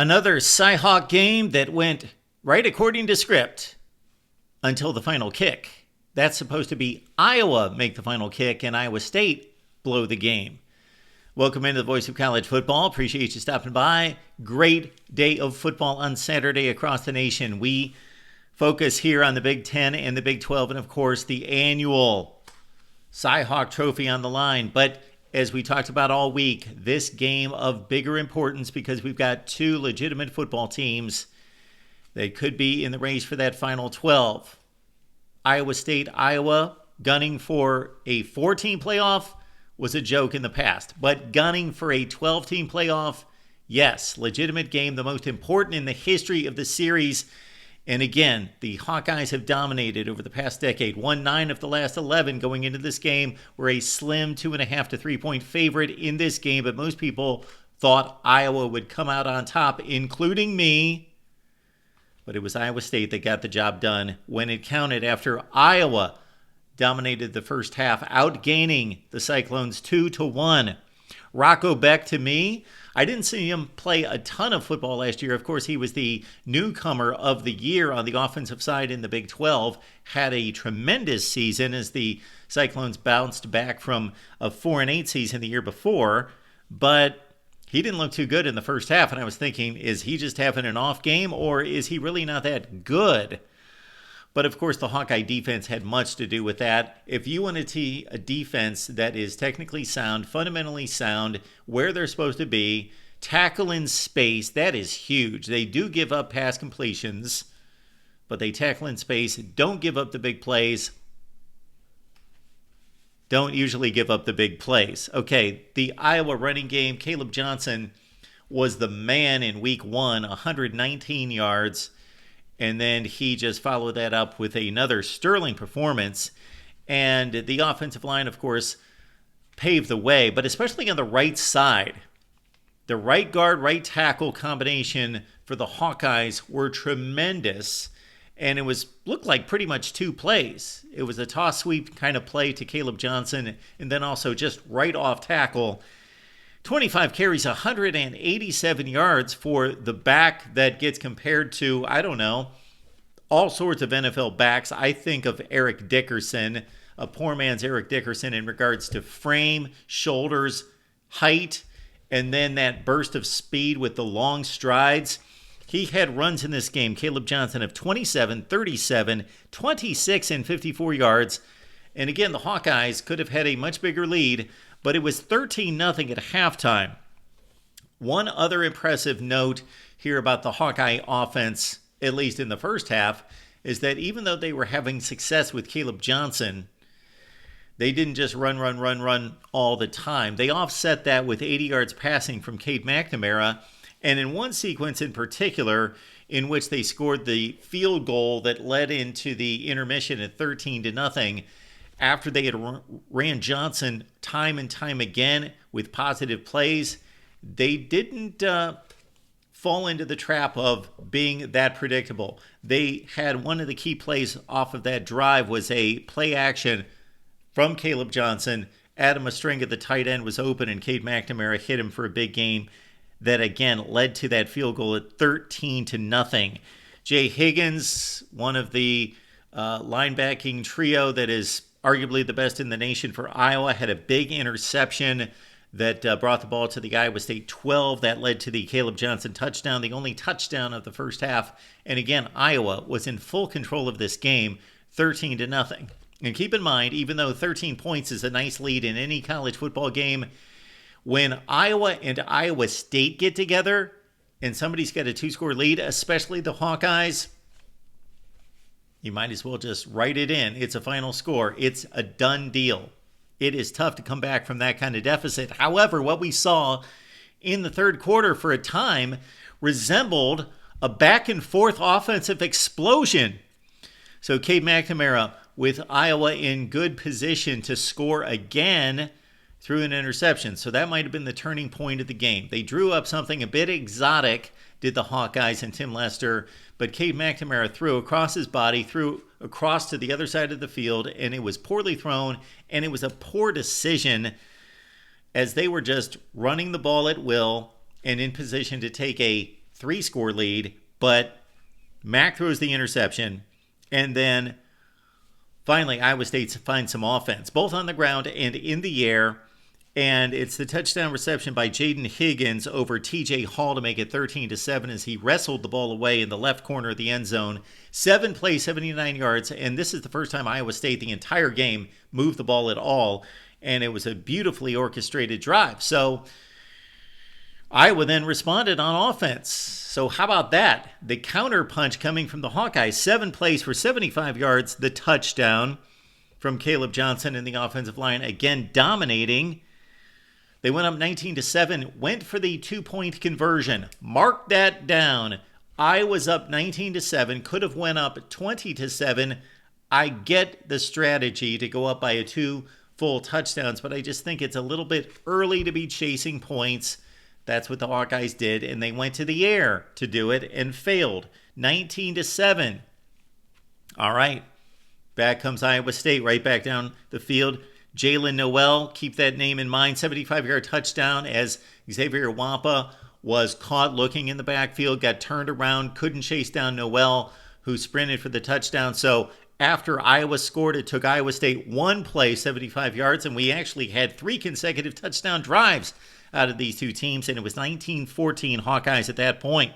Another Cyhawk game that went right according to script until the final kick. That's supposed to be Iowa make the final kick and Iowa State blow the game. Welcome into the Voice of College Football. Appreciate you stopping by. Great day of football on Saturday across the nation. We focus here on the Big Ten and the Big 12 and, of course, the annual Cyhawk Trophy on the line. But as we talked about all week, this game of bigger importance because we've got two legitimate football teams that could be in the race for that final 12. Iowa State, Iowa, gunning for a 4-team playoff was a joke in the past. But gunning for a 12-team playoff, yes, legitimate game, the most important in the history of the series. And again, the Hawkeyes have dominated over the past decade. Won 9 of the last 11 going into this game. Were a slim 2.5 to 3-point favorite in this game, but most people thought Iowa would come out on top, including me. But it was Iowa State that got the job done when it counted after Iowa dominated the first half, outgaining the Cyclones 2-1. Rocco Beck, to me, I didn't see him play a ton of football last year. Of course, he was the newcomer of the year on the offensive side in the Big 12. Had a tremendous season as the Cyclones bounced back from a 4-8 season the year before. But he didn't look too good in the first half. And I was thinking, is he just having an off game or is he really not that good? But of course, the Hawkeye defense had much to do with that. If you want to see a defense that is technically sound, fundamentally sound, where they're supposed to be, tackle in space, that is huge. They do give up pass completions, but they tackle in space, don't give up the big plays. Don't usually give up the big plays. Okay, the Iowa running game, Caleb Johnson was the man in week 1, 119 yards. And then he just followed that up with another sterling performance. And the offensive line, of course, paved the way, but especially on the right side. The right guard, right tackle combination for the Hawkeyes were tremendous. And it looked like pretty much 2 plays. It was a toss sweep kind of play to Caleb Johnson, and then also just right off tackle. 25 carries, 187 yards for the back that gets compared to, I don't know, all sorts of NFL backs. I think of Eric Dickerson, a poor man's Eric Dickerson in regards to frame, shoulders, height, and then that burst of speed with the long strides. He had runs in this game, Caleb Johnson, of 27, 37, 26, and 54 yards. And again, the Hawkeyes could have had a much bigger lead, but it was 13-0 at halftime. One other impressive note here about the Hawkeye offense, at least in the first half, is that even though they were having success with Caleb Johnson, they didn't just run all the time. They offset that with 80 yards passing from Cade McNamara, and in one sequence in particular, in which they scored the field goal that led into the intermission at 13-0, after they had ran Johnson time and time again with positive plays, they didn't fall into the trap of being that predictable. They had one of the key plays off of that drive was a play action from Caleb Johnson. Adam Ostringa, the tight end, was open, and Cade McNamara hit him for a big gain that, again, led to that field goal at 13-0. Jay Higgins, one of the linebacking trio that is arguably the best in the nation for Iowa, had a big interception that brought the ball to the Iowa State 12. That led to the Caleb Johnson touchdown, the only touchdown of the first half. And again, Iowa was in full control of this game, 13-0. And keep in mind, even though 13 points is a nice lead in any college football game, when Iowa and Iowa State get together and somebody's got a 2-score lead, especially the Hawkeyes, you might as well just write it in. It's a final score. It's a done deal. It is tough to come back from that kind of deficit. However, what we saw in the third quarter for a time resembled a back-and-forth offensive explosion. So Cade McNamara with Iowa in good position to score again through an interception. So that might have been the turning point of the game. They drew up something a bit exotic, did the Hawkeyes and Tim Lester, but Cade McNamara threw across his body, threw across to the other side of the field, and it was poorly thrown, and it was a poor decision as they were just running the ball at will and in position to take a 3-score lead, but Mac throws the interception, and then finally Iowa State finds some offense, both on the ground and in the air. And it's the touchdown reception by Jaden Higgins over TJ Hall to make it 13-7 as he wrestled the ball away in the left corner of the end zone. 7 plays, 79 yards, and this is the first time Iowa State the entire game moved the ball at all, and it was a beautifully orchestrated drive. So Iowa then responded on offense. So how about that? The counter punch coming from the Hawkeyes. 7 plays for 75 yards, the touchdown from Caleb Johnson in the offensive line, again dominating. They went up 19-7, went for the 2-point conversion. Mark that down. Iowa's up 19-7, could have went up 20-7. I get the strategy to go up by 2 full touchdowns, but I just think it's a little bit early to be chasing points. That's what the Hawkeyes did, and they went to the air to do it and failed. 19-7. All right, back comes Iowa State, right back down the field. Jalen Noel, keep that name in mind, 75-yard touchdown as Xavier Wampa was caught looking in the backfield, got turned around, couldn't chase down Noel, who sprinted for the touchdown. So after Iowa scored, it took Iowa State 1 play, 75 yards, and we actually had 3 consecutive touchdown drives out of these 2 teams, and it was 19-14 Hawkeyes at that point.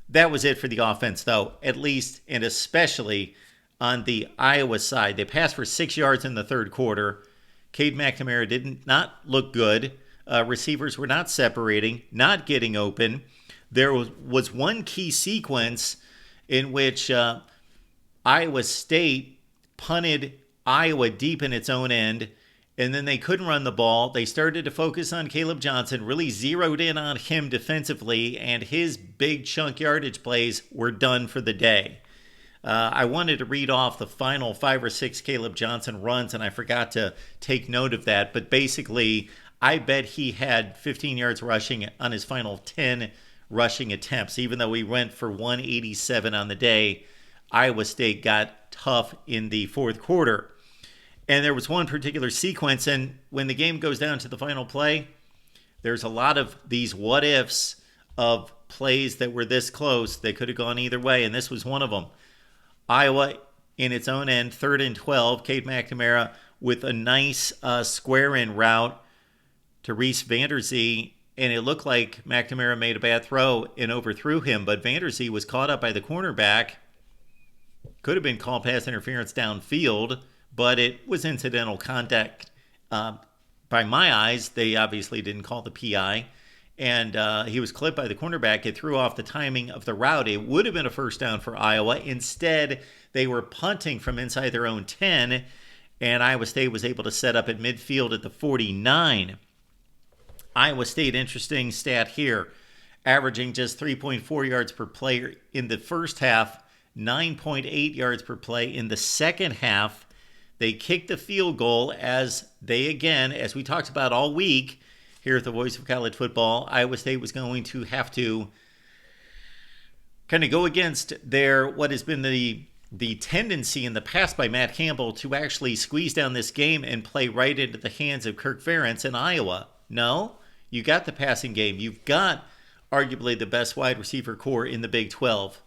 That was it for the offense, though, at least and especially on the Iowa side. They passed for 6 yards in the third quarter. Cade McNamara did not look good. Receivers were not separating, not getting open. There was one key sequence in which Iowa State punted Iowa deep in its own end, and then they couldn't run the ball. They started to focus on Caleb Johnson, really zeroed in on him defensively, and his big chunk yardage plays were done for the day. I wanted to read off the final 5 or 6 Caleb Johnson runs, and I forgot to take note of that. But basically, I bet he had 15 yards rushing on his final 10 rushing attempts. Even though he went for 187 on the day, Iowa State got tough in the fourth quarter. And there was one particular sequence, and when the game goes down to the final play, there's a lot of these what-ifs of plays that were this close. They could have gone either way, and this was one of them. Iowa in its own end, 3rd and 12. Cade McNamara with a nice square-in route to Reese Vanderzee, and it looked like McNamara made a bad throw and overthrew him, but Vanderzee was caught up by the cornerback. Could have been called pass interference downfield, but it was incidental contact. By my eyes, they obviously didn't call the PI. And he was clipped by the cornerback. It threw off the timing of the route. It would have been a first down for Iowa. Instead, they were punting from inside their own 10, and Iowa State was able to set up at midfield at the 49. Iowa State, interesting stat here, averaging just 3.4 yards per play in the first half, 9.8 yards per play in the second half. They kicked the field goal as they, again, as we talked about all week, here at the Voice of College Football, Iowa State was going to have to kind of go against their what has been the tendency in the past by Matt Campbell to actually squeeze down this game and play right into the hands of Kirk Ferentz in Iowa. No, you got the passing game. You've got arguably the best wide receiver core in the Big 12.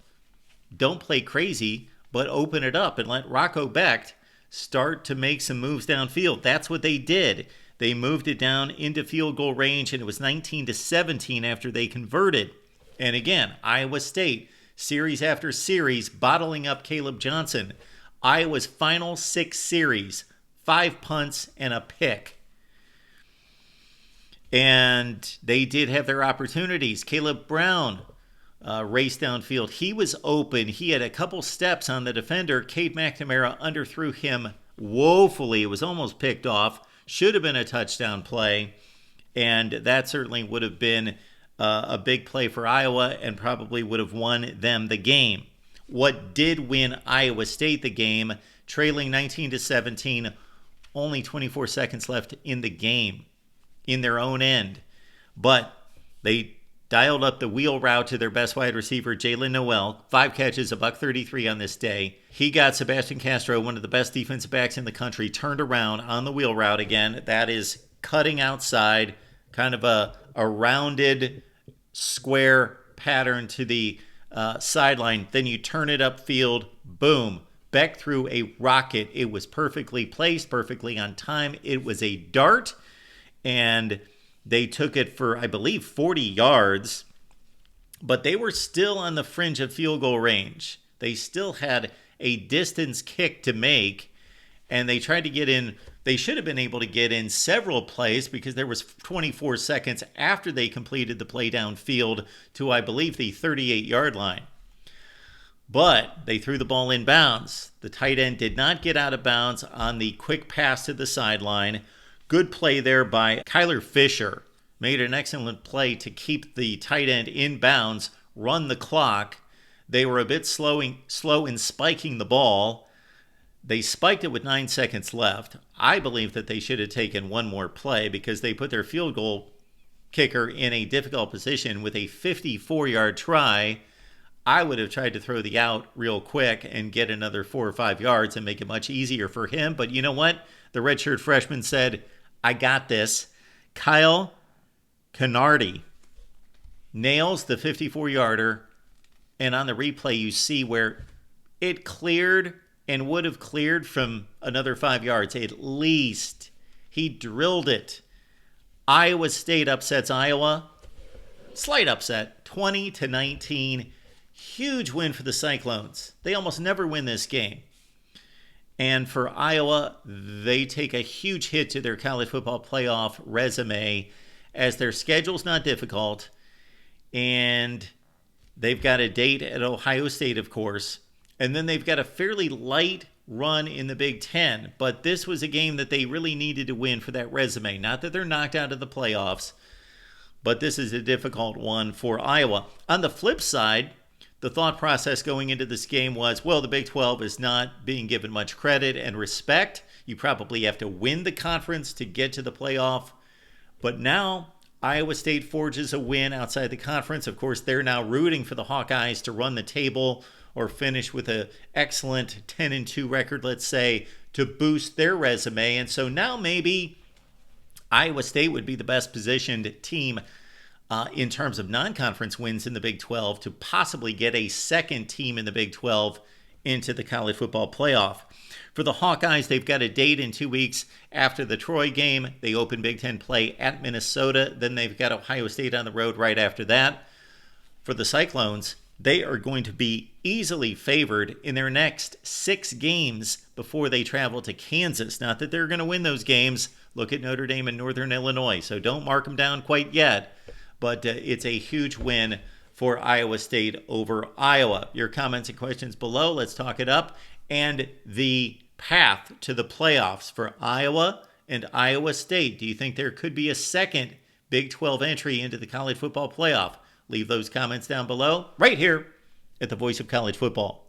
Don't play crazy, but open it up and let Rocco Becht start to make some moves downfield. That's what they did. They moved it down into field goal range, and it was 19-17 after they converted. And again, Iowa State, series after series, bottling up Caleb Johnson. Iowa's final 6 series, 5 punts and a pick. And they did have their opportunities. Caleb Brown raced downfield. He was open. He had a couple steps on the defender. Cade McNamara underthrew him woefully. It was almost picked off. Should have been a touchdown play, and that certainly would have been a big play for Iowa and probably would have won them the game. What did win Iowa State the game, trailing 19-17, only 24 seconds left in the game, in their own end. But they dialed up the wheel route to their best wide receiver, Jalen Noel. 5 catches, $133 on this day. He got Sebastian Castro, one of the best defensive backs in the country, turned around on the wheel route again. That is cutting outside, kind of a rounded, square pattern to the sideline. Then you turn it upfield. Boom. Beck threw a rocket. It was perfectly placed, perfectly on time. It was a dart, and they took it for, I believe, 40 yards. But they were still on the fringe of field goal range. They still had a distance kick to make, and they tried to get in. They should have been able to get in several plays because there was 24 seconds after they completed the play downfield to, I believe, the 38-yard line. But they threw the ball in bounds. The tight end did not get out of bounds on the quick pass to the sideline. Good play there by Kyler Fisher. Made an excellent play to keep the tight end in bounds, run the clock. They were a bit slow in spiking the ball. They spiked it with 9 seconds left. I believe that they should have taken one more play because they put their field goal kicker in a difficult position with a 54-yard try. I would have tried to throw the out real quick and get another 4 or 5 yards and make it much easier for him. But you know what? The redshirt freshman said, I got this. Kyle Canardi nails the 54-yarder. And on the replay, you see where it cleared and would have cleared from another 5 yards at least. He drilled it. Iowa State upsets Iowa. Slight upset, 20-19. Huge win for the Cyclones. They almost never win this game. And for Iowa, they take a huge hit to their college football playoff resume as their schedule's not difficult. And they've got a date at Ohio State, of course. And then they've got a fairly light run in the Big Ten. But this was a game that they really needed to win for that resume. Not that they're knocked out of the playoffs, but this is a difficult one for Iowa. On the flip side, the thought process going into this game was, well, the Big 12 is not being given much credit and respect. You probably have to win the conference to get to the playoff. But now Iowa State forges a win outside the conference. Of course, they're now rooting for the Hawkeyes to run the table or finish with an excellent 10-2 record, let's say, to boost their resume. And so now maybe Iowa State would be the best positioned team in terms of non-conference wins in the Big 12 to possibly get a second team in the Big 12 into the college football playoff. For the Hawkeyes, they've got a date in 2 weeks after the Troy game. They open Big Ten play at Minnesota. Then they've got Ohio State on the road right after that. For the Cyclones, they are going to be easily favored in their next 6 games before they travel to Kansas. Not that they're going to win those games. Look at Notre Dame and Northern Illinois, so don't mark them down quite yet. But it's a huge win for Iowa State over Iowa. Your comments and questions below. Let's talk it up. And the path to the playoffs for Iowa and Iowa State. Do you think there could be a second Big 12 entry into the college football playoff? Leave those comments down below, right here at the Voice of College Football.